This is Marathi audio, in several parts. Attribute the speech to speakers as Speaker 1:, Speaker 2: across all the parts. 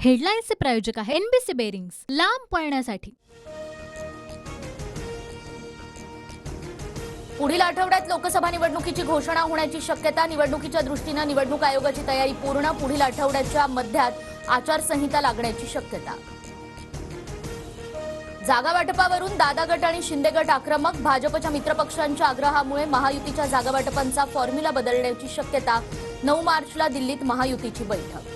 Speaker 1: हेडलाईन्सचे प्रायोजक आहे एनबीसी बेरिंग्स, लांब पळण्यासाठी।
Speaker 2: पुढील आठवड्यात लोकसभा निवडणुकीची घोषणा होण्याची शक्यता। निवडणुकीच्या दृष्टीने निवडणूक आयोगाची तयारी पूर्ण। पुढील आठवड्याच्या मध्यात आचारसंहिता लागण्याची शक्यता। जागा वाटपावरून दादा गट आणि शिंदे गट आक्रमक। भाजपच्या मित्रपक्षांच्या आग्रहामुळे महायुतीच्या जागा वाटपांचा फॉर्म्युला बदलण्याची शक्यता। 9 मार्चला दिल्लीत महायुतीची बैठक।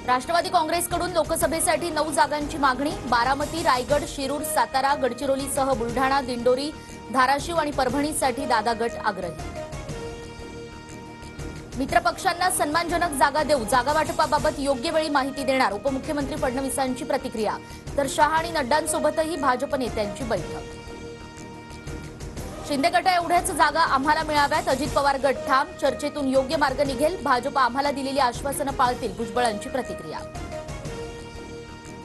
Speaker 2: राष्ट्रवादी काँग्रेसकडून लोकसभेसाठी 9 जागांची मागणी। बारामती, रायगड, शिरूर, सातारा, गडचिरोलीसह बुलढाणा, दिंडोरी, धाराशिव आणि परभणीसाठी दादा गट आग्रही। मित्रपक्षांना सन्मानजनक जागा देऊ, जागा वाटपाबाबत योग्य वेळी माहिती देणार। उपमुख्यमंत्री फडणवीसांची प्रतिक्रिया। तर शहा आणि नड्डांसोबतही भाजप नेत्यांची बैठक। शिंदे गटा एवढ्याच जागा आम्हाला मिळाव्यात, अजित पवार गट ठाम। चर्चेतून योग्य मार्ग निघेल, भाजप आम्हाला दिलेली आश्वासनं पाळतील, भुजबळांची प्रतिक्रिया।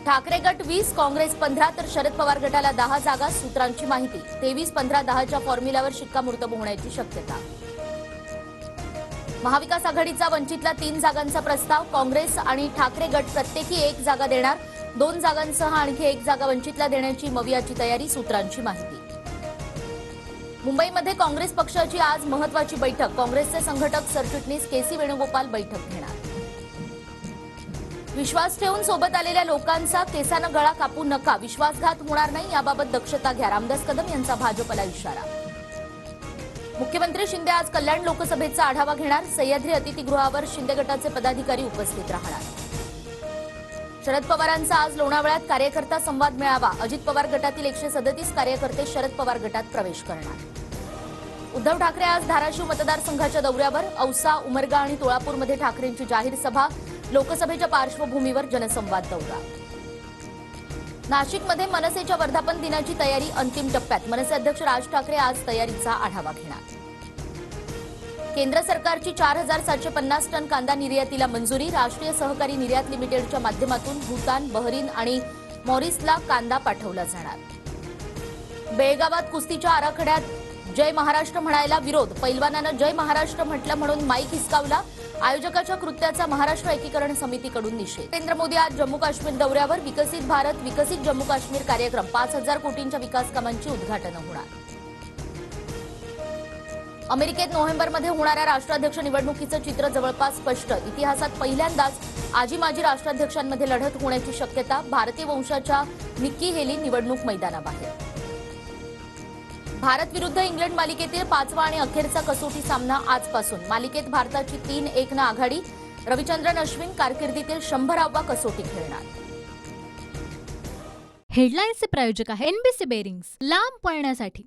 Speaker 2: ठाकरे गट 20, काँग्रेस 15 तर शरद पवार गटाला 10 जागा। सूत्रांची माहिती। 23, 15, 10च्या फॉर्म्युल्यावर शिक्कामोर्तब होण्याची शक्यता। महाविकास आघाडीचा वंचितला 3 जागांचा प्रस्ताव। काँग्रेस आणि ठाकरे गट प्रत्येकी 1 जागा देणार। 2 जागांसह आणखी 1 जागा वंचितला देण्याची मवियाची तयारी। सूत्रांची माहिती। मुंबईमध्ये काँग्रेस पक्षाची आज महत्त्वाची बैठक। काँग्रेसचे संघटक सरचिटणीस के.सी. वेणुगोपाल बैठक घेणार। विश्वास ठेवून सोबत आलेल्या लोकांचा केसानं गळा कापू नका, विश्वासघात होणार नाही याबाबत दक्षता घ्या, रामदास कदम यांचा भाजपला इशारा। मुख्यमंत्री शिंदे आज कल्याण लोकसभेचा आढावा घेणार। सह्याद्री अतिथीगृहावर शिंदे गटाचे पदाधिकारी उपस्थित राहणार। शरद पवारांचा आज लोणावळ्यात कार्यकर्ता संवाद मेळावा। अजित पवार गटातील 137 कार्यकर्ते शरद पवार गटात प्रवेश करणार। उद्धव ठाकरे आज धाराशिव मतदारसंघाच्या दौऱ्यावर। औसा, उमरगा आणि तुळापूरमध्ये ठाकरेंची जाहीर सभा। लोकसभेच्या पार्श्वभूमीवर जनसंवाद दौरा। नाशिकमध्ये मनसेच्या वर्धापन दिनाची तयारी अंतिम टप्प्यात। मनसे अध्यक्ष राज ठाकरे आज तयारीचा आढावा घेणार। केंद्र सरकारची 4750 टन कांदा निर्यातीला मंजुरी। राष्ट्रीय सहकारी निर्यात लिमिटेडच्या माध्यमातून भूतान, बहरीन आणि मॉरिसला कांदा पाठवला जाणार। बेळगावात कुस्तीच्या आराखड्यात जय महाराष्ट्र म्हणायला विरोध। पैलवानानं जय महाराष्ट्र म्हटलं म्हणून माईक हिसकावला। आयोजकाच्या कृत्याचा महाराष्ट्र एकीकरण समितीकडून निषेध। नरेंद्र मोदी आज जम्मू काश्मीर दौऱ्यावर। विकसित भारत, विकसित जम्मू काश्मीर कार्यक्रम। 5000 कोटींच्या विकास कामांची उद्घाटनं होणार। अमेरिकेत नोव्हेंबरमध्ये होणाऱ्या राष्ट्राध्यक्ष निवडणुकीचं चित्र जवळपास स्पष्ट। इतिहासात पहिल्यांदाच आजी माजी राष्ट्राध्यक्षांमध्ये लढत होण्याची शक्यता। भारतीय वंशाच्या निक्की हेली निवडणूक मैदानाबाहेर। भारत विरुद्ध इंग्लंड मालिकेतील 5वा आणि अखेरचा कसोटी सामना आजपासून। मालिकेत भारताची 3-1 न आघाडी। रविचंद्रन अश्विन कारकिर्दीतील 100वा कसोटी खेळणार।
Speaker 1: हेडलाईन्सचे प्रायोजक आहे एनबीसी बेरिंग्स, लांब पळण्यासाठी।